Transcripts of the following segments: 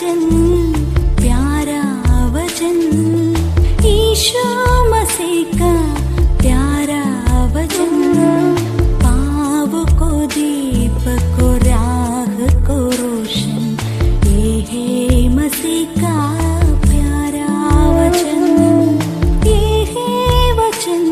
वचन, प्यारा वचन, यीशु मसीह का प्यारा वचन, पाव को दीप को राह को रोशन, ये है मसीह का प्यारा वचन, ये है वचन।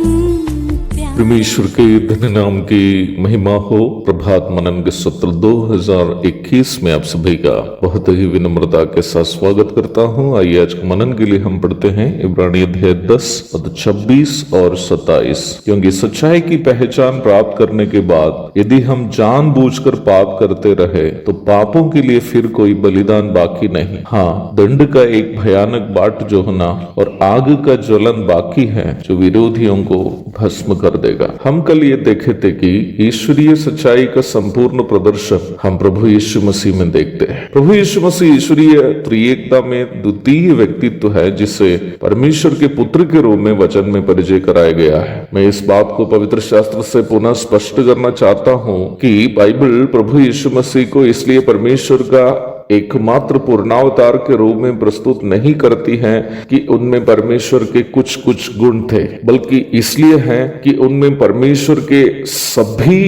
परमेश्वर के धन्य नाम की महिमा हो। प्रभात मनन के सत्र 2021 में आप सभी का बहुत ही विनम्रता के साथ स्वागत करता हूं। आइए आज के मनन के लिए हम पढ़ते हैं इब्रानी अध्याय 10 पद 26 और 27। क्योंकि सच्चाई की पहचान प्राप्त करने के बाद यदि हम जानबूझकर पाप करते रहे तो पापों के लिए फिर कोई बलिदान बाकी नहीं। हाँ, दंड का एक भयानक बाट जो होना और आग का ज्वलन बाकी है जो विरोधियों को भस्म कर देगा। हम कल ये देखे थे कि ईश्वरीय सच्चाई का संपूर्ण प्रदर्शन हम प्रभु यीशु मसीह में देखते हैं। प्रभु यीशु मसीह ईश्वरीय त्रिएकता में द्वितीय व्यक्तित्व है जिसे परमेश्वर के पुत्र के रूप में वचन में परिचय कराया गया है। मैं इस बात को पवित्र शास्त्र से पुनः स्पष्ट करना चाहता हूँ कि बाइबल प्रभु यीशु मसीह को इसलिए परमेश्वर का एकमात्र पूर्णावतार के रूप में प्रस्तुत नहीं करती है कि उनमें परमेश्वर के कुछ कुछ गुण थे, बल्कि इसलिए है कि उनमें परमेश्वर के सभी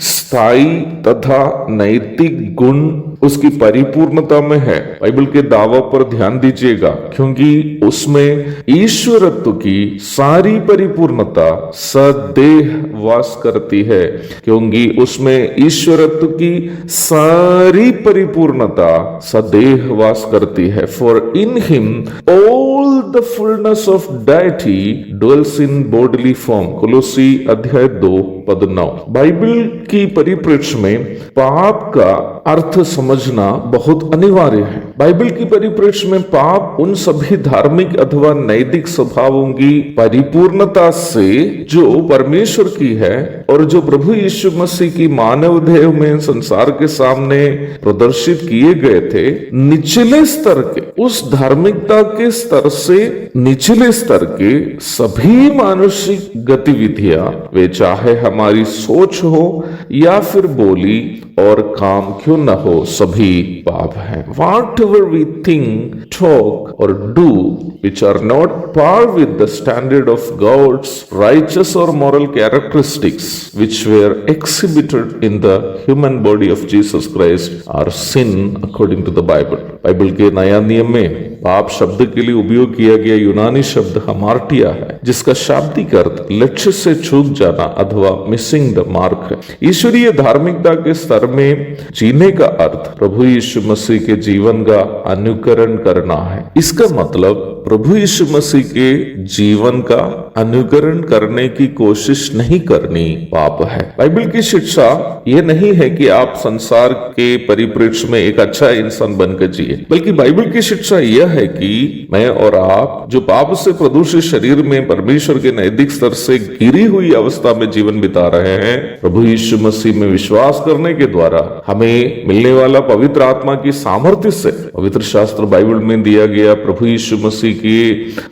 स्थायी तथा नैतिक गुण उसकी परिपूर्णता में है। बाइबल के दावा पर ध्यान दीजिएगा, क्योंकि उसमें ईश्वरत्व की सारी परिपूर्णता सदैव वास करती है, क्योंकि उसमें ईश्वरत्व की सारी परिपूर्णता सदैव वास करती है। For in him all the fullness of deity dwells in bodily form. Colossians अध्याय 2 पद 9। बाइबल की परिप्रेक्ष्य में पाप का अर्थ समझना बहुत अनिवार्य है। बाइबल की परिप्रेक्ष्य में पाप उन सभी धार्मिक अथवा नैतिक स्वभावों की परिपूर्णता से जो परमेश्वर की है और जो प्रभु यीशु मसीह की मानव देह में संसार के सामने प्रदर्शित किए गए थे, निचले स्तर के उस धार्मिकता के स्तर से निचले स्तर के सभी मानसिक गतिविधियां, वे चाहे हमारी सोच हो या फिर बोली और काम क्यों न हो, सभी पाप हैं। Whatever we think, talk or do which are not par with the standard of God's righteous or moral characteristics which were exhibited in the human body of Jesus Christ are sin according to the Bible. Bible के नया नियम में पाप शब्द के लिए उपयोग किया गया यूनानी शब्द हमार्टिया है, जिसका शाब्दिक अर्थ लक्ष्य से चूक जाना अथवा मिसिंग द मार्क है। ईश्वरीय धार्मिकता के स्तर में जीने का अर्थ प्रभु यीशु मसीह के जीवन का अनुकरण करना है। इसका मतलब प्रभु यीशु मसीह के जीवन का अनुकरण करने की कोशिश नहीं करनी पाप है। बाइबल की शिक्षा यह नहीं है कि आप संसार के परिप्रेक्ष्य में एक अच्छा इंसान बनकर जिए, बल्कि बाइबल की शिक्षा यह है कि मैं और आप जो पाप से प्रदूषित शरीर में परमेश्वर के नैतिक स्तर से गिरी हुई अवस्था में जीवन बिता रहे हैं, प्रभु यीशु मसीह में विश्वास करने के द्वारा हमें मिलने वाला पवित्र आत्मा की सामर्थ्य से पवित्र शास्त्र बाइबल में दिया गया प्रभु यीशु मसीह के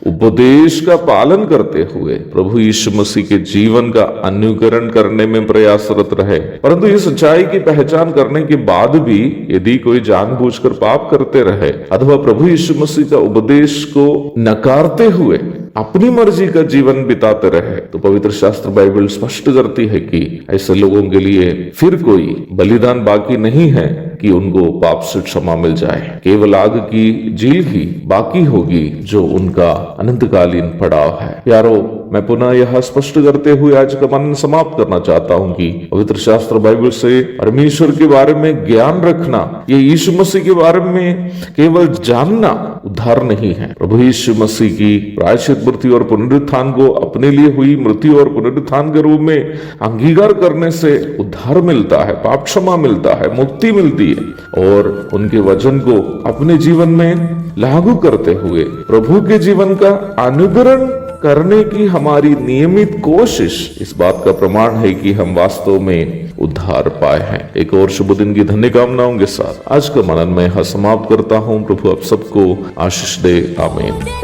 उपदेश का पालन करते हुए प्रभु यीशु मसीह के जीवन का अनुकरण करने में प्रयासरत रहे। परंतु इस सच्चाई की पहचान करने के बाद भी यदि कोई जानबूझकर पाप करते रहे अथवा प्रभु यीशु मसीह का उपदेश को नकारते हुए अपनी मर्जी का जीवन बिताते रहे, तो पवित्र शास्त्र बाइबल स्पष्ट करती है कि ऐसे लोगों के लिए फिर कोई बलिदान बाकी नहीं है कि उनको पाप से क्षमा मिल जाए। केवल आग की झील ही बाकी होगी जो उनका अनंतकालीन पड़ाव है। प्यारो, मैं पुनः यह स्पष्ट करते हुए आज का मनन समाप्त करना चाहता हूं कि पवित्र शास्त्र बाइबल से परमेश्वर के बारे में ज्ञान रखना, ये यीशु मसीह के बारे में केवल जानना उद्धार नहीं है। प्रभु यीशु मसीह की प्रायश्चित मृत्यु और पुनरुत्थान को अपने लिए हुई मृत्यु और पुनरुत्थान के रूप में अंगीकार करने से उद्धार मिलता है, पाप क्षमा मिलता है, मुक्ति मिलती है। और उनके वचन को अपने जीवन में लागू करते हुए प्रभु के जीवन का अनुकरण करने की हमारी नियमित कोशिश इस बात का प्रमाण है कि हम वास्तव में उद्धार पाए हैं। एक और शुभ दिन की धन्य कामनाओं के साथ आज का मनन मैं समाप्त करता हूँ। प्रभु आप सबको आशीष दे। आमीन।